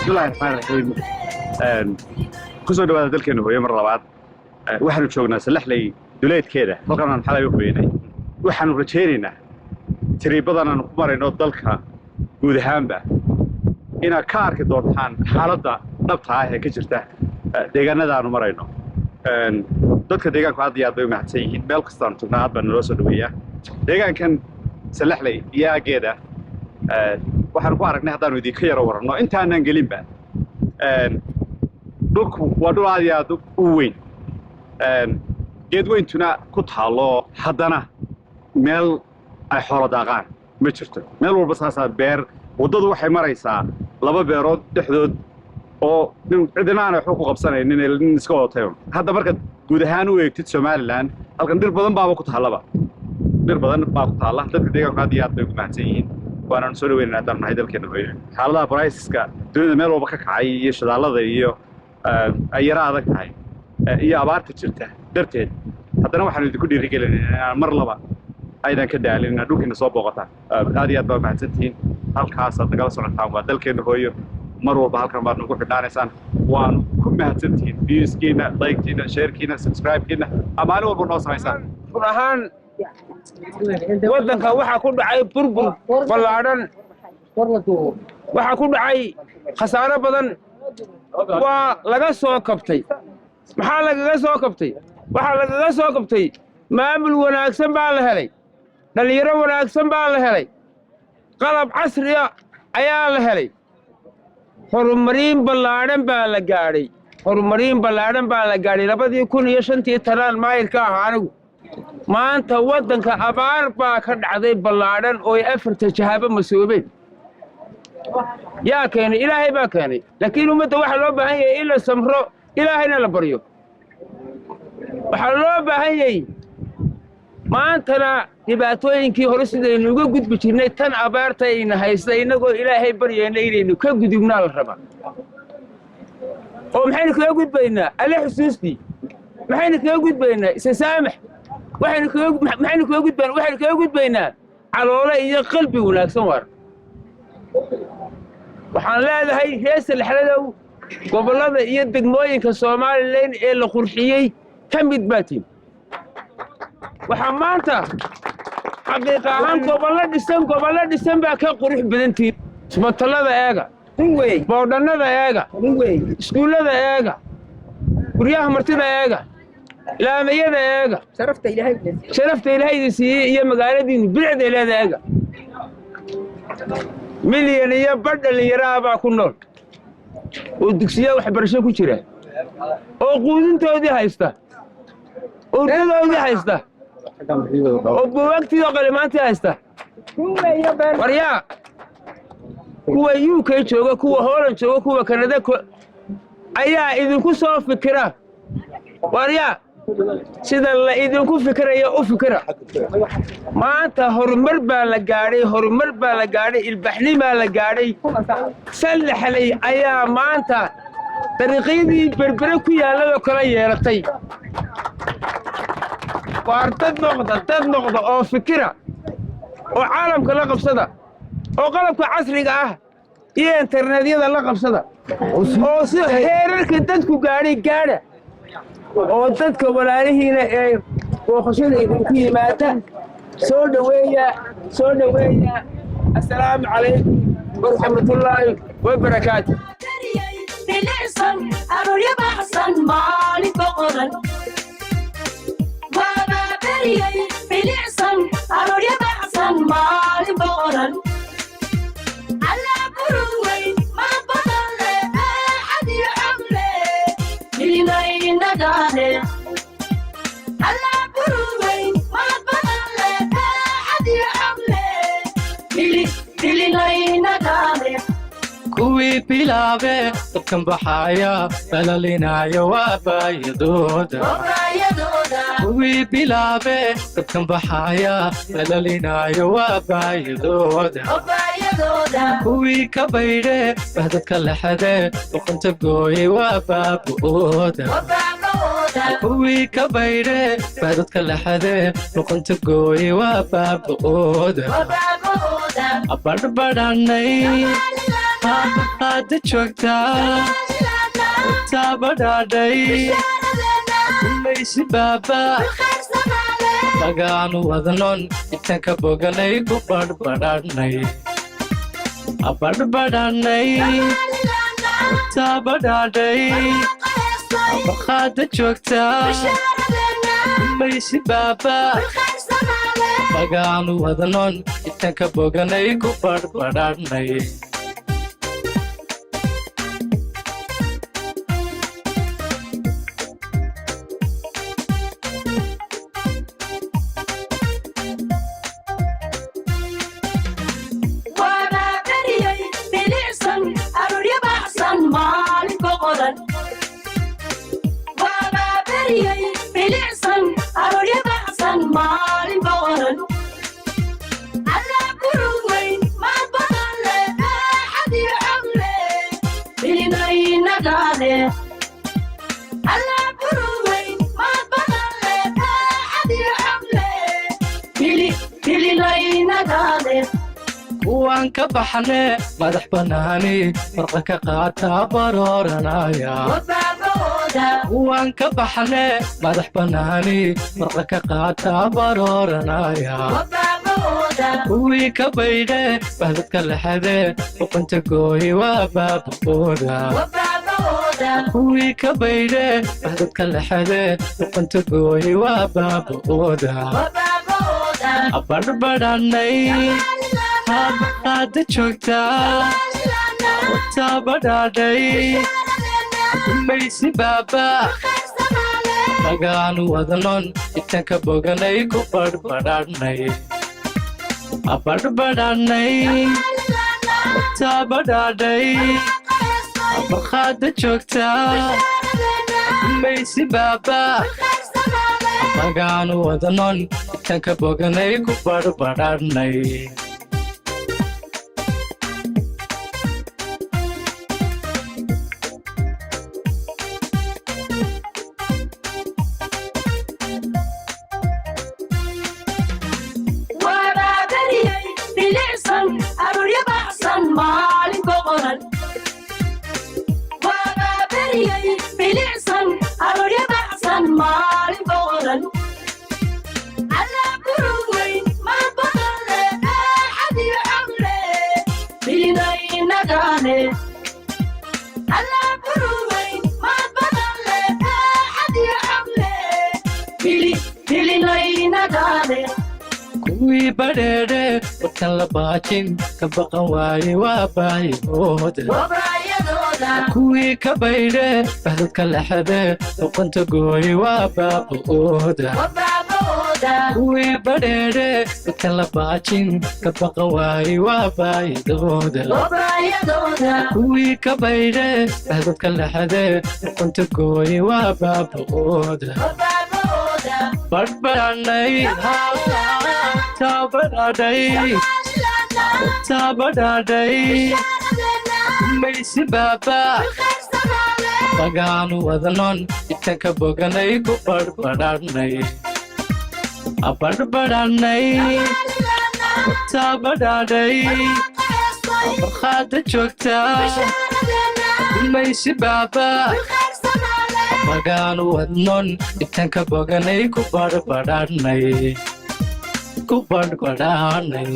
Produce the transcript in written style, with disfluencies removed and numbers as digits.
بسم الله الرحمن الرحيم كسر دوّا dalkeenu hooyo mar labaad waxaanu joognaa salaxley duleedkeeda halkan aan xalay u hoynay waxaanu rajaynaynaa tiriibadan aan ku marayno dalka guud ahaanba ina ka arki doontaan xaaladda dhabta ah ee ka jirta deegaanada aanu marayno dadka deegaanku aad iyo aad bay u mahadsan yihiin meel kasta aan joognaa aad baan noo soo dhaweeyaa deegaankan salaxley iyo aageeda waxaan ku aragnay haddaanu idinka yaro waranno intaanan gelinba dhulku waa dhul aad iyo aad u weyn geed weyntuna ku taalo haddana meel ay xoolo daaqaan ma jirto meel walba saasaa beer waddadu waxay maraysaa laba beerood dhexdood oo cidina aanay waxba ku qabsanaynin nin iska wadatay hadda markaad guud ahaan u eegtid somaliland halkan dhir badan baaba ku taallaba dhir badan baa ku taalla dadka deegaanku aad iyo aad bay ugu mahadsan yihiin waanaan soo dhaweynaa haddaan nahay dalkeena hooyo xaaladaha braysiska dunida meel walba ka kacay iyo shidaalada iyo ay yara adag tahay iyo abaarta jirta darteed haddana waxaanu idinku dhiirigelinaynaa inaan mar laba aydan ka daalin inaad dhulkiina soo booqataan aad iyo aad baa mahadsantihiin halkaasaad nagala socotaan waa dalkeena hooyo mar walba halkan baad nagu xidhaanaysaan waanu ku mahadsantihiin viewskiina like-kiina sharekiina subscribe-kiina maalin walba noo samaysaan run ahaan waddanka waxaa ku dhacay burbur ballaadhan waxaa ku dhacay khasaaro badan waa laga soo kabtay maxaa lagaga soo kabtay waxaa lagaga soo kabtay maamul wanaagsan baa la helay dhallinyaro wanaagsan baa la helay qalab casriya ayaa la helay horumariin ballaadhan baa la gaadhay horumariin ballaadhan baa la gaadhay 2005 tanaan maayirka ah anigu maanta waddanka abaar baa ka dhacday ballaadhan oo ay afarta jahaabo masoobeen yaa keenay ilaahay baa keenay laakiin ummadda waxaa loo baahan yahay in la samro ilaahayna la baryo waxaa loo baahan yahay maantana dhibaatooyinkii hore sidaynu uga gudbi jirnay tan abaarta ayna haysta innagoo ilaahay baryayna inaynu ka gudubnaa la rabaa oo maxaynu kaga gudbaynaa alle xusuustii maxaynu kaga gudbaynaa isa saamax waxaynu kaga gudbaynaa caloole iyo qalbi wanaagsan waar waxaan leedahay reer salaxladow gobollada iyo degmooyinka Soomaaliland ee la qurxiyey ka mid baatiin waxaa maanta xaqiiqa ahaan gobollo dhisan baa ka qurux badantiin isbitaalada eega boodhannada eega iskuullada eega guryaha martida eega ilaamayada eega sharafta ilaahayda siiyey iyo magaaladiinu bilicda leeda eega milyan iyo badh dhallinyaraha baa ku nool oo dugsiya waxbarasho ku jira oo quudintoodii haysta urdadoodii haysta oo buugaagtiidoo qalimaantii haysta waryaa kuwa UK jooga kuwa Holland jooga kuwa Canada ayaa idinku soo fikira waryaa sida la idinku fikirayo u fikira maanta horumar baa la gaadhay ilbaxni baa la gaadhay salaxley ayaa maanta dariiqyadii berbere ku yaalladoo kala yeelatay waar dad noqda oo fikira oo caalamka la qabsada oo qalabka casriga ah iyo internetyada la qabsada oo si heerarka dadku gaadha oo dadka walaalihiina ee booqashada idinku yimaada soo dhaweeya assalaamu calaykum waraxmatullaahi wabarakaatu kuwii bilaabe dadkan baxaya dhalaalinayo waa baayadooda kuwii bilaabe dadkan baxaya dhalaalinayo waa baayadooda kuwii ka baydhe bahdadka lexade luqunta gooyey waa baaba'ooda kuwii ka baydhe bahdadka lexade luqunta gooyey waa baaba'ooda abadhbadhanay hadda joogtaa taabadhaadhay kumaysi baaba magaanu wadnon intaan ka boganay ku badhbadhaadhnay abadhbadhaadhnay taabadhaadhay hadda joogtaa kumaysi baaba magaanu wadnon intaan ka boganay ku badhbadhaadhnay waan ka baxne madax banaani farqa ka qaata barooranaya waan ka baxne madax banaani farqa ka qaata barooranaya kuwii ka baydhe bahdadka lexade uqunta gooyi waa baabaqooda kuwii ka baydhe bahdadka lexade uqunta gooyi waa baabaqooda abadhbadhaadhnay hadda joogtaa taabadhaadhay kumaysi baaba magaanu wadnon intaan ka boganay ku badhbadhaadhnay abadhbadhaadhnay taabadhaadhay hadda joogtaa kumaysi baaba magaanu wadnon intaan ka boganay ku badhbadhaadhnay kuwii badheedhe warkan la baajin ka baqan waaye waa baayahooda kuwii ka baydhe bahdadka lexade uqunta gooyi waa baaba'ooda kuwii badheedhe warkan la baajin ka baqan waaye waa baayadooda kuwii ka baydhe bahdadka lexade uqunta gooyi waa baaba'ooda badhbadhaadhnay taabadhaadhay kumaysi baaba magaanu wadnon intaan ka boganay ku badhbadhaadhnay abadhbadhaadhnay taabadhaadhay hadda joogtaa kumaysi baaba magaanu wadnon intaan ka boganay ku badhbadhaadhnay ku badhbadhaadhnay